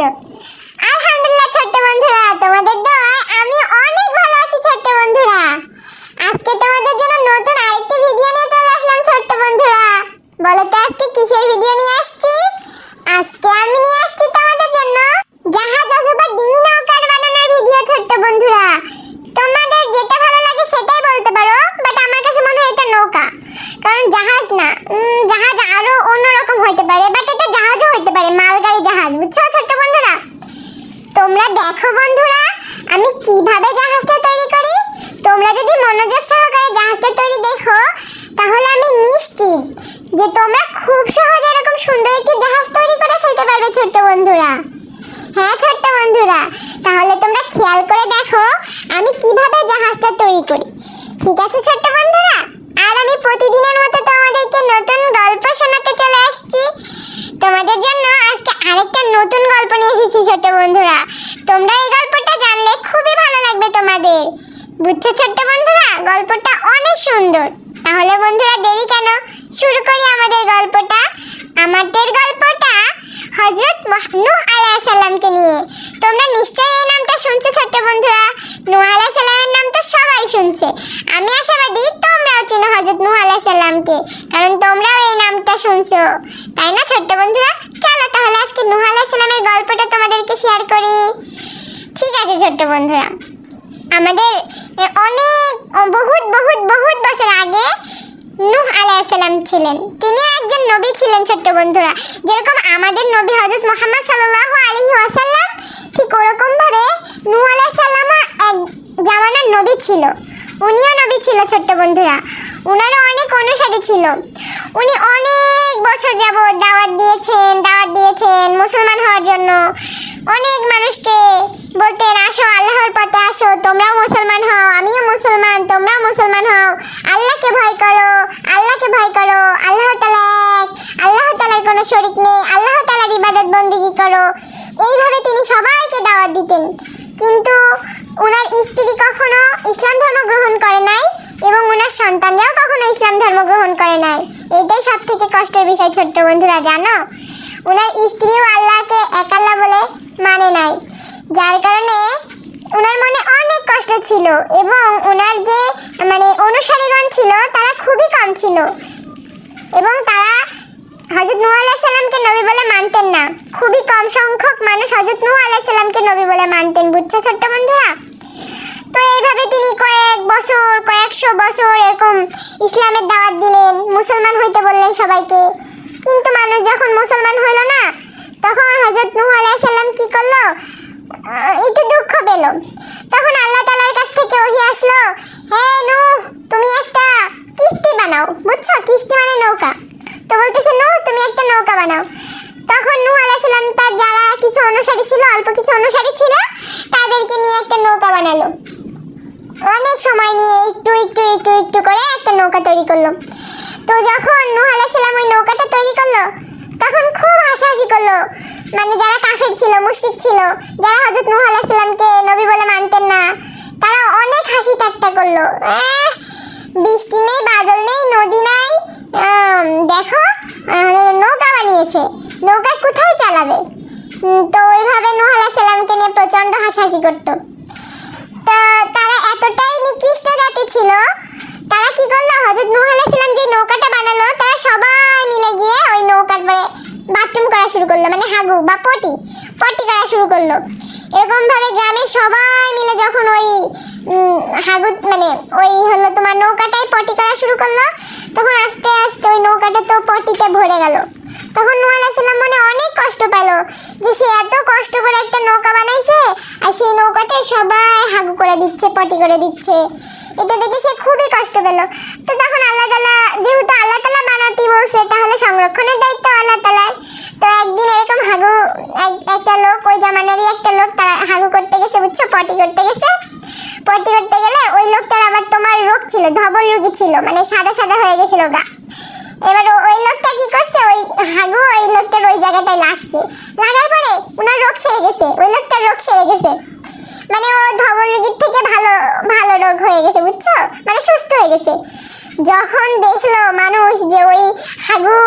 আছো? আলহামদুলিল্লাহ ছোট্ট বন্ধুরা, তোমাদের দোয়ায় আমি অনেক ভালো আছি ছোট্ট বন্ধুরা। আজকে তোমাদের জন্য নতুন আরেকটি ভিডিও নিয়ে চলে আসলাম ছোট্ট বন্ধুরা। বলো তো আজকে কিসের ভিডিও নিয়ে আসছি? আজকে আমি নিয়ে আসছি তোমাদের জন্য জাহাজ অথবা ডিঙি নৌকার বানানোর ভিডিও ছোট্ট বন্ধুরা। তোমাদের যেটা ভালো লাগে সেটাই বলতে পারো, বাট আমার কাছে মনে হয় এটা নৌকা, কারণ জাহাজ না, জাহাজ আরো অন্যরকম হতে পারে, বাট এটা জাহাজও হতে পারে, মালগাড়ি জাহাজ, বুঝছো ছোট্ট বন্ধুরা? তোমরা দেখো বন্ধুরা আমি কিভাবে জাহাজটা তৈরি করি। তোমরা যদি মনোযোগ সহকারে জাহাজটা তৈরি দেখো তাহলে আমি নিশ্চিত যে তোমরা খুব সহজে এরকম সুন্দর একটি জাহাজ তৈরি করে ফেলতে পারবে ছোট্ট বন্ধুরা। হ্যাঁ ছোট্ট বন্ধুরা, তাহলে তোমরা খেয়াল করে দেখো আমি কিভাবে জাহাজটা তৈরি করি। ঠিক আছে ছোট্ট বন্ধুরা? আর আমি প্রতিদিনের মতো তোমাদেরকে নতুন গল্প শোনাতে চলে আসছি। তোমাদের জন্য আজকে আরেকটা নতুন গল্প নিয়ে এসেছি ছোট্ট বন্ধুরা। তোমরা এই গল্পটা জানলে খুবই ভালো লাগবে তোমাদের, বুঝছো ছোট্ট বন্ধুরা? গল্পটা অনেক সুন্দর। তাহলে বন্ধুরা দেরি কেন, শুরু করি আমাদের গল্পটা। আমাদের গল্পটা হযরত নূহ আলাইহিস সালামকে নিয়ে। তোমরা নিশ্চয়ই এই নামটা শুনছো ছোট্ট বন্ধুরা। নূহ আলাইহিস সালামের নাম তো সবাই শুনছে। আমি আশাবাদী তোমরাও চিনো হযরত নূহ আলাইহিস সালামকে, কারণ তোমরাও এই নামটা শুনছো, তাই না ছোট্ট বন্ধুরা? চলো তাহলে আজকে নূহ আলাইহিস সালামের গল্পটা তোমাদেরকে শেয়ার করি। ঠিক আছে ছোট্ট বন্ধুরা, আমাদের অনেক বহুত বহুত বহুত বছর আগে নূহ আলাইহিস সালাম ছিলেন। তিনি একজন নবী ছিলেন ছোট্ট বন্ধুরা। যেরকম আমাদের নবী হযরত মুহাম্মদ সাল্লাল্লাহু আলাইহি ওয়াসাল্লাম, ঠিক ওরকম ভাবে নূহ আলাইহিস সালামও এক জামানার নবী ছিল। উনিও নবী ছিল ছোট্ট বন্ধুরা। উনারও অনেক অনুসারী ছিল। উনি অনেক বছর যাবত দাওয়াত দিয়েছেন মুসলমান হওয়ার জন্য। অনেক মানুষকে বলতেন আসো আল্লাহর পথে আসো, তোমরাও মুসলমান হও, আমিও মুসলমান, তোমরাও মুসলমান হও, আল্লাহকে ভয় করো, আল্লাহকে ভয় করো, আল্লাহ তাআলা এক, আল্লাহ তাআলার কোনো শরীক নেই, আল্লাহ তাআলার ইবাদত বন্দেগী করো। এইভাবে তিনি সবাইকে দাওয়াত দিতেন। কিন্তু ওনার স্ত্রী কখনো ইসলাম ধর্ম গ্রহণ করে নাই এবং ওনার সন্তানরাও কখনো ইসলাম ধর্ম গ্রহণ করে নাই। এটাই সব থেকে কষ্টের বিষয় ছোট্ট বন্ধুরা, জানো? ওনার স্ত্রীও আল্লাহকে এক আল্লাহ বলে মানে নাই, যার কারণে ওনার মনে অনেক কষ্ট ছিল এবং ওনার যে অনুসারীগণ ছিল তারা খুবই কম ছিল এবং তারা হযরত নূহ আলাইহিস সালামকে নবী বলে মানতেন না। খুবই কম সংখ্যক মানুষ হযরত নূহ আলাইহিস সালামকে নবী বলে মানতেন, বুঝছো ছোট্ট বন্ধুরা? তো এইভাবে তিনি কয়েকশো বছর এরকম ইসলামের দাওয়াত দিলেন, মুসলমান হইতে বললেন সবাইকে। কিন্তু মানুষ যখন মুসলমান হইল না, তখন হযরত নূহ আলাইহিস সালাম কি করলো? একটু দুঃখ পেল। তখন আল্লাহ তাআলার কাছ থেকে ওহী আসলো, হে নূহ তুমি একটা কিস্তি বানাও, বুঝছো? কিস্তি মানে নৌকা। তো বলতেছে নূহ তুমি একটা নৌকা বানাও। তখন নূহ আলাইহিস সালাম তার যারা কিছু অনুসারী ছিল, অল্প কিছু অনুসারী ছিল, তাদেরকে নিয়ে একটা নৌকা বানালো। অনেক সময় নিয়ে একটু করে একটা নৌকা তৈরি করলো। তো যখন নূহ আলাইহিস সালাম ওই নৌকাটা তৈরি করলো, তখন খুব হাসাহাসি করলো। যারা কাফের ছিল, মুশরিক ছিল, যারা হযরত নূহ আলাইহিস সালামকে নবী বলে মানতেন না, তারা অনেক হাসি ঠাট্টা করলো। বৃষ্টি নেই, বাদল নেই, নদী নাই, দেখো নৌকা বানিয়েছে, নৌকা কোথায় চালাবে? তো ওইভাবে নূহ আলাইহিস সালামকে নিয়ে প্রচন্ড হাসাহাসি করতো। তো তারা এতটাই নিকৃষ্ট জাতি ছিল, তারা কি করলো? হযরত নূহ আলাইহিস সালাম যে নৌকাটা বানালো, তারা সবাই মিলে গিয়ে ওই নৌকার পরে বাথরুম করা শুরু করলো, হাগু বা পটি করা শুরু করলো। এরকম ভাবে গ্রামের সবাই মিলে যখন ওই হাগু ওই হলো তোমার নৌকাটাই পটি করা শুরু করলো, তখন আস্তে আস্তে ওই নৌকাটা তো পটিতে ভরে গেল। তখন নূহ আলাইহিস সালাম মনে অনেক কষ্ট পেল যে সে এত কষ্ট করে একটা নৌকা বানাইছে আর সেই নৌকাতে সবাই হাগু করে দিচ্ছে, পটি করে দিচ্ছে। এটা দেখে সে খুবই কষ্ট পেল। তো তখন আল্লাহ তাআলা, যেহেতু আল্লাহ তাআলা বানাতে বলছে, তাহলে সংরক্ষণের দায়িত্ব আল্লাহ তাআলার। তো একদিন এরকম একটা লোক, ওই জামানারই একটা লোক, তারা হাগু করতে গেছে, বুঝছো? পটি করতে গেছে। পটি করতে গেলে ওই লোকটার আবার তোমার রোগ ছিল, ধবল রোগী ছিল, সাদা সাদা হয়ে গেছিল গা। এবার ওই লোকটা কি করছে, ওই হাগু ওই লোকটার ওই জায়গাটায় লাগছে, লাগার পরে ওনার রোগ সেরে গেছে, ওই লোকটার রোগ সেরে গেছে। মানে ও ধবল রোগীর থেকে ভালো ভালো রোগ হয়ে গেছে, বুঝছো, মানে সুস্থ হয়ে গেছে। যখন দেখলো মানুষ যে ওই হাগু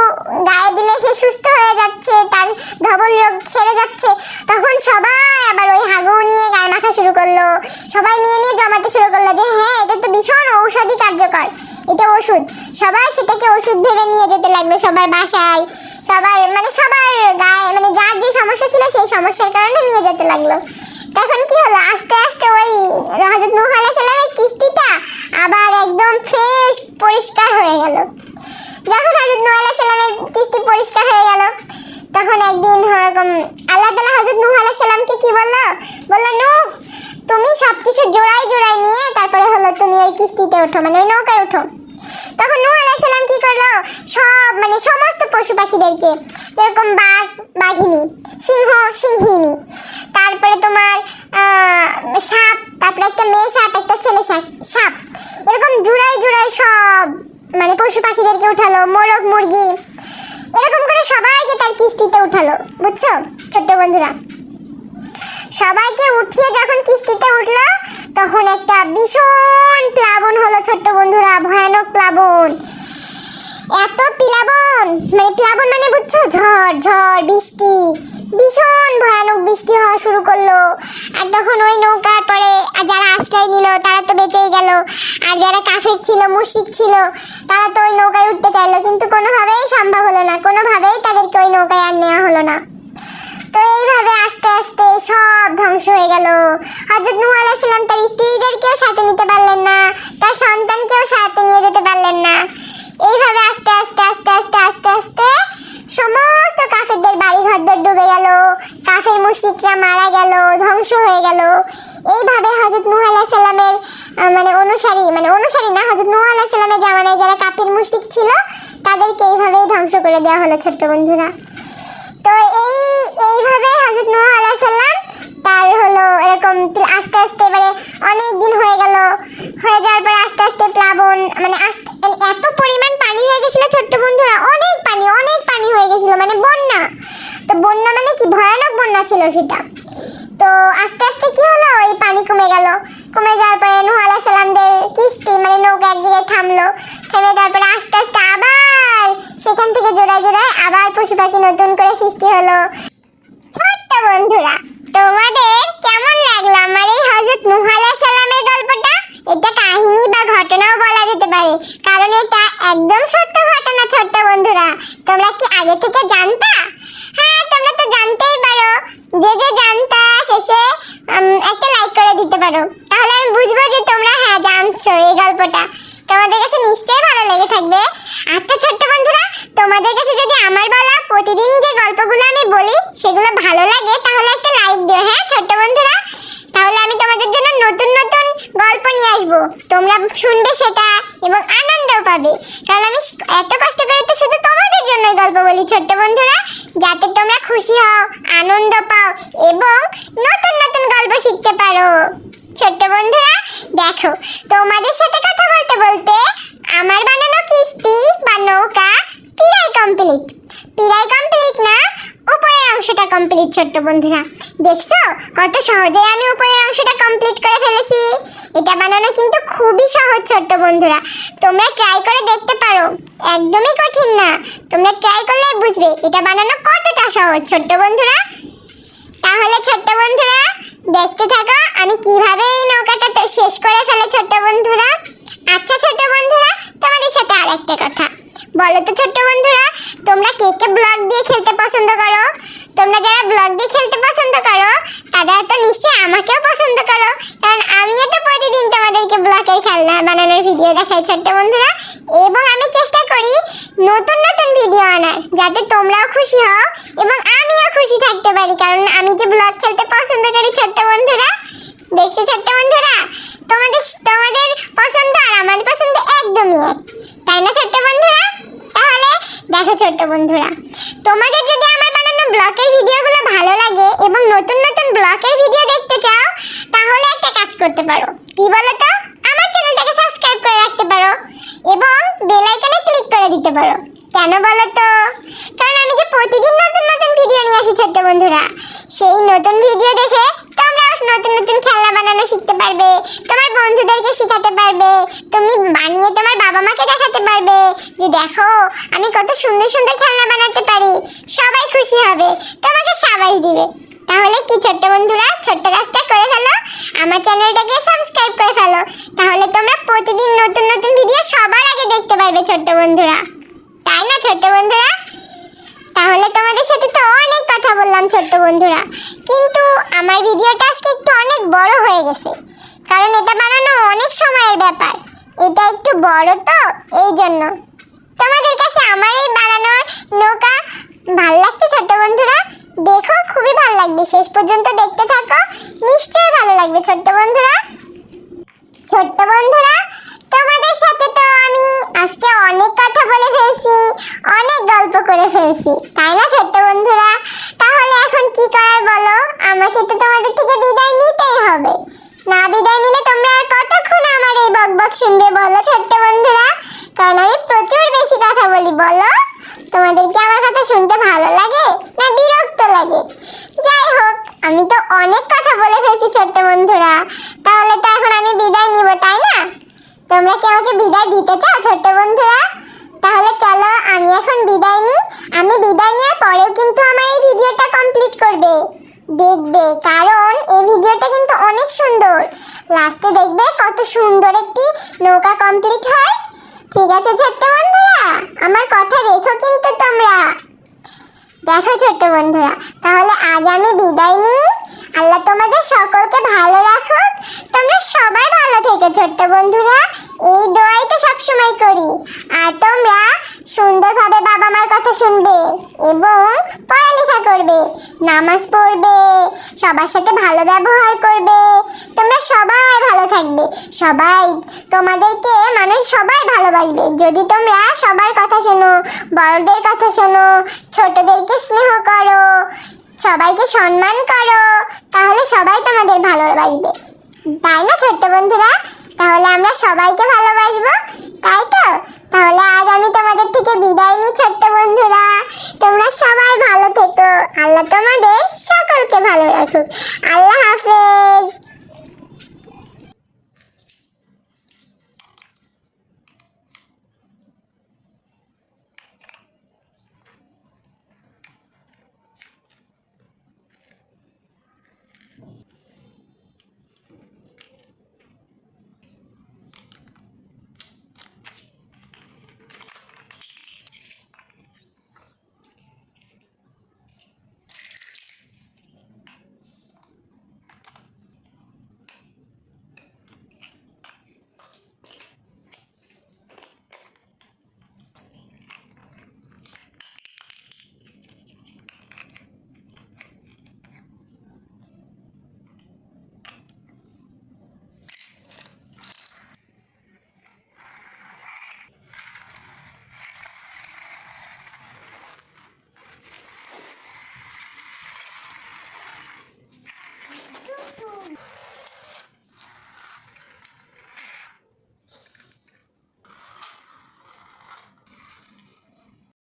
গায়ে দিলে সে সুস্থ হয়ে যাচ্ছে, তার ধবল রোগ সেরে যাচ্ছে, তখন সবাই আবার ওই হাগু নিয়ে গায়ে মাখা শুরু করলো। সবাই নিয়ে নিয়ে জমাতে শুরু করলো যে হ্যাঁ এটা তো ভীষণ ঔষধি কার্যকর, এটা ওষুধ। সবাই সেটাকে ওষুধ ভেবে নিয়ে যেতে লাগলো সবার বাসায়, সবার গায়ে, মানে যার যে সমস্যা ছিল সেই সমস্যার কারণে নিয়ে যেতে লাগলো। তখন কি হলো, আস্তে আস্তে ওই হযরত নূহ আলাইহিস সালামের কিস্তিটা আবার একদম ফ্রেশ পরিষ্কার হয়ে গেল। যখন হযরত নূহ আলাইহিস সালামের কিস্তি পরিষ্কার হয়ে গেল, তখন একদিন এরকম আল্লাহ তাআলা হযরত নূহ আলাইহিস সালামকে কি বললো, নূহ তুমি সবকিছু জোড়ায় জোড়ায় নিয়ে তারপরে হলো তুমি ওই কিস্তিতে ওঠো, মানে ওই নৌকায় ওঠো। তখন নূহ আলাইহিস সালাম কি করলো, সমস্ত পশু পাখিদেরকে, যেরকম বাঘ বাঘিনী, সিংহ সিংহিনী, তারপরে তোমার সাপ, তারপরে একটা মেয়ে সাপ, একটা ছেলে সাপ, এরকম জোড়ায় জোড়ায় সব মানে পশু পাখিদেরকে উঠালো, মোরগ মুরগি, এরকম করে সবাইকে তার কিস্তিতে উঠালো, বুঝছো ছোট্ট বন্ধুরা। সবাইকে উঠিয়ে যখন কিস্তিতে উঠলো, তখন একটা ভীষণ প্লাবন হলো ছোট্ট বন্ধুরা, ভয়ানক প্লাবন। এত প্লাবন মানে বুঝছো, ঝড় বৃষ্টি, ভীষণ ভয়ানক বৃষ্টি হওয়া শুরু করলো। আর তখন ওই নৌকার পরে যারা আশ্রয় নিল তারা তো বেঁচেই গেল, আর যারা কাফের ছিল, মুশরিক ছিল, তারা তো ওই নৌকায় উঠতে চাইলো, কিন্তু কোনোভাবেই সম্ভব হলো না, কোনোভাবেই তাদেরকে ওই নৌকায় আর নেওয়া হলো না। তো এইভাবে আস্তে আস্তে সব ধ্বংস হয়ে গেল। হযরত নূহ আলাইহিস সালাম তার স্ত্রীদেরকেও সাথে নিতে পারলেন না, তার সন্তানকেও সাথে নিয়ে যেতে পারলেন না। এইভাবে আস্তে আস্তে আস্তে আস্তে আস্তে আস্তে সমস্ত কাফেরদের বাড়ি ঘরদোর ডুবে গেল, কাফের মুশরিকরা মারা গেল, ধ্বংস হয়ে গেল। এইভাবে হযরত নূহ আলাইহিস সালামের অনুসারী না, হযরত নূহ আলাইহিস সালামের জামানায় যারা কাফের মুশরিক ছিল তাদেরকে এইভাবেই ধ্বংস করে দেওয়া হলো ছোট্ট বন্ধুরা। তো এইভাবে হযরত নূহ আলাইহিস সালাম তার হলো এরকম আস্তে আস্তে এবারে অনেক দিন হয়ে গেল, হয়ে যাওয়ার পর আস্তে আস্তে প্লাবন, মানে এত পরিমাণ পানি হয়ে গেছিল ছোট্ট বন্ধুরা, অনেক পানি হয়ে গেছিল, মানে বন্যা। তো বন্যা মানে কি ভয়ানক বন্যা ছিল সেটা। তো আস্তে আস্তে কি হলো, এই পানি কমে গেল, কমে যাওয়ার পরে নূহ আলাইহিস সালামদের কিস্তি মানে নৌকা এক জায়গায় থামলো, থেমে তারপরে আস্তে আস্তে আবার সেখান থেকে জোড়ায় জোড়ায় আবার পশু পাখি নতুন করে সৃষ্টি হলো। ছোট্ট বন্ধুরা, তোমাদের কেমন লাগলো আমার এই হযরত নূহ আলাইহিস সালামের গল্পটা? এটা কাহিনী বা ঘটনাও বলা যেতে পারে, কারণ এটা একদম সত্য ঘটনা ছোট্ট বন্ধুরা। তোমরা কি আগে থেকে জানতা? হ্যাঁ, তোমরা তো জানতেই পারো। যে জানতা শেষে একটা লাইক করে দিতে পারো, তাহলে আমি বুঝবো যে তোমরা হ্যাঁ জানছো এই গল্পটা। তোমাদের কাছে নিশ্চয়ই ভালো লেগে থাকবে। আচ্ছা ছোট্ট বন্ধুরা, তোমাদের কাছে যদি আমার বলা প্রতিদিন যে গল্পগুলো আমি বলি সেগুলো ভালো লাগে, তাহলে একটা লাইক দিও হ্যাঁ ছোট্ট বন্ধুরা। তাহলে আমি তোমাদের জন্য নতুন নতুন গল্প নিয়ে আসবো, তোমরা শুনবে সেটা এবং আনন্দও পাবে। কারণ আমি এত কষ্ট করে তো শুধু তোমাদের জন্য গল্প বলি ছোট্ট বন্ধুরা, যাতে তোমরা খুশি হও, আনন্দ পাও এবং নতুন নতুন গল্প শিখতে পারো। ছোট্ট বন্ধুরা দেখো, তোমাদের সাথে কথা বলতে বলতে আমার বানানো কিস্তি বা নৌকা প্রায় কমপ্লিট না, উপরের অংশটা কমপ্লিট। ছোট্ট বন্ধুরা দেখছো কত সহজে আমি উপরের অংশটা কমপ্লিট করে ফেলেছি। এটা বানানো কিন্তু খুবই সহজ ছোট্ট বন্ধুরা, তোমরা ট্রাই করে দেখতে পারো, একদমই কঠিন না। তোমরা ট্রাই করলে বুঝবে এটা বানানো কতটা সহজ ছোট্ট বন্ধুরা। তাহলে ছোট্ট বন্ধুরা দেখতে থাকো আমি কিভাবে এই নৌকাটা শেষ করে ফেলে ছোট্ট বন্ধুরা। আচ্ছা ছোট্ট বন্ধুরা, তোমাদের সাথে আর একটা কথা বলো তো ছোট্ট বন্ধুরা, তোমরা কে কে ব্লগ দিয়ে খেলতে পছন্দ করো? তোমরা যারা ব্লগ দিয়ে খেলতে পছন্দ করো তারা তো নিশ্চয়ই আমাকেও পছন্দ করো, কারণ আমিও তো প্রতিদিন তোমাদেরকে ব্লগের খেলনা বানানোর ভিডিও দেখাই ছোট্ট বন্ধুরা। এবং আমি চেষ্টা করি নতুন নতুন ভিডিও আনার, যাতে তোমরাও খুশি হও এবং আমিও খুশি থাকতে পারি, কারণ আমি যে ব্লগ খেলতে পছন্দ করি ছোট্ট বন্ধুরা। দেখছো ছোট্ট বন্ধুরা, তোমাদের পছন্দ আর আমার পছন্দ একদমই এক, তাই না ছোট্ট বন্ধুরা? তাহলে দেখো ছোট্ট বন্ধুরা, তোমাদের যদি আমার বানানো ব্লগের ভিডিওগুলো ভালো লাগে এবং নতুন নতুন ব্লগের ভিডিও দেখতে চাও, তাহলে একটা কাজ করতে পারো। কি বলো তো? আমার চ্যানেলটাকে সাবস্ক্রাইব করে রাখতে পারো এবং বেল আইকনে ক্লিক করে দিতে পারো। কেন বলো তো? কারণ আমি যে প্রতিদিন নতুন নতুন ভিডিও নিয়ে আসি ছোট্ট বন্ধুরা, সেই নতুন ভিডিও দেখে তোমরাও নতুন নতুন খেলনা বানানো শিখতে পারবে, তোমার বন্ধুদেরকে শেখাতে পারবে, তুমি বানিয়ে তোমার বাবা মাকে দেখাতে পারবে যে দেখো আমি কত সুন্দর সুন্দর খেলনা বানাতে পারি। সবাই খুশি হবে, তোমাকে সাবাস দিবে। তাহলে কি ছোট্ট বন্ধুরা, ছোট্ট কাজটা করে ফেলো, আমার চ্যানেলটাকে সাবস্ক্রাইব করে ফেলো। তাহলে তোমরা প্রতিদিন নতুন নতুন ভিডিও সবার আগে দেখতে পারবে ছোট্ট বন্ধুরা, তাই না ছোট্ট বন্ধুরা? তাহলে তোমাদের সাথে তো অনেক কথা বললাম ছোট্ট বন্ধুরা, কিন্তু আমার ভিডিওটা আজকে একটু অনেক বড় হয়ে গেছে, কারণ এটা বানানো অনেক সময়ের ব্যাপার। এটা একটু বড় তো এই জন্য। তোমাদের কাছে আমার এই বানানোর নৌকা ভালো লাগছে ছোট্ট বন্ধুরা? দেখো খুবই ভালো লাগবে, শেষ পর্যন্ত দেখতে থাকো, নিশ্চয়ই ভালো লাগবে ছোট্ট বন্ধুরা। ছোট্ট বন্ধুরা, তোমাদের সাথে তো আমি আজকে অনেক কথা বলে ফেলছি, অনেক গল্প করে ফেলছি, তাই না ছোট্ট বন্ধুরা? তাহলে এখন কি করার বলো? আমাকে তো তোমাদের থেকে বিদায় নিতেই হবে। না বিদায় নিলে তোমরা আর কতক্ষণ আমার এই বকবক শুনবে বলো ছোট্ট বন্ধুরা? কারণ আমি প্রচুর বেশি কথা বলি। বলো, তোমাদের কি আমার কথা শুনতে ভালো লাগে না বিরক্ত লাগে? যাই হোক, আমি তো অনেক কথা বলে ফেলছি ছোট্ট বন্ধুরা, তাহলে তো এখন আমি বিদায় নিব, তাই না? তোমরা কি আমাকে বিদায় দিতে চাও ছোট্ট বন্ধুরা? তাহলে চলো আমি এখন বিদায় নিই। আমি বিদায় নেওয়ার পরেও কিন্তু আমার এই ভিডিওটা কমপ্লিট করবে, দেখবে, কারণ এই ভিডিওটা কিন্তু অনেক সুন্দর। লাস্টে দেখবে কত সুন্দর একটি নৌকা কমপ্লিট হয়। ঠিক আছে ছোট্ট বন্ধুরা, আমার কথা রেখো কিন্তু তোমরা। দেখো ছোট্ট বন্ধুরা, তাহলে আজ আমি বিদায় নিই। আল্লাহ তোমাদের সকলকে ভালো রাখুক, তোমরা সবাই ভালো থেকো ছোট্ট বন্ধুরা, এই দোয়াই তো সবসময় করি। আর তোমরা সুন্দরভাবে বাবা মার কথা শুনবে এবং পড়ালেখা করবে, নামাজ পড়বে, সবার সাথে ভালো ব্যবহার করবে। তোমরা সবাই ভালো থাকবে, সবাই তোমাদেরকে মানুষ সবাই ভালোবাসবে যদি তোমরা সবার কথা শোনো, বড়দের কথা শোনো, ছোটদেরকে স্নেহ করো, সবাইকে সম্মান করো, তাহলে সবাই তোমাদের ভালোবাসবে, তাই না ছোট্ট বন্ধুরা? তাহলে আমরা সবাইকে ভালোবাসবো, তাই তো? তাহলে আজ আমি তোমাদের থেকে বিদায় নিই ছোট্ট বন্ধুরা, তোমরা সবাই ভালো থেকো, আল্লাহ তোমাদের সকলকে ভালো রাখুক। আল্লাহ হাফেজ।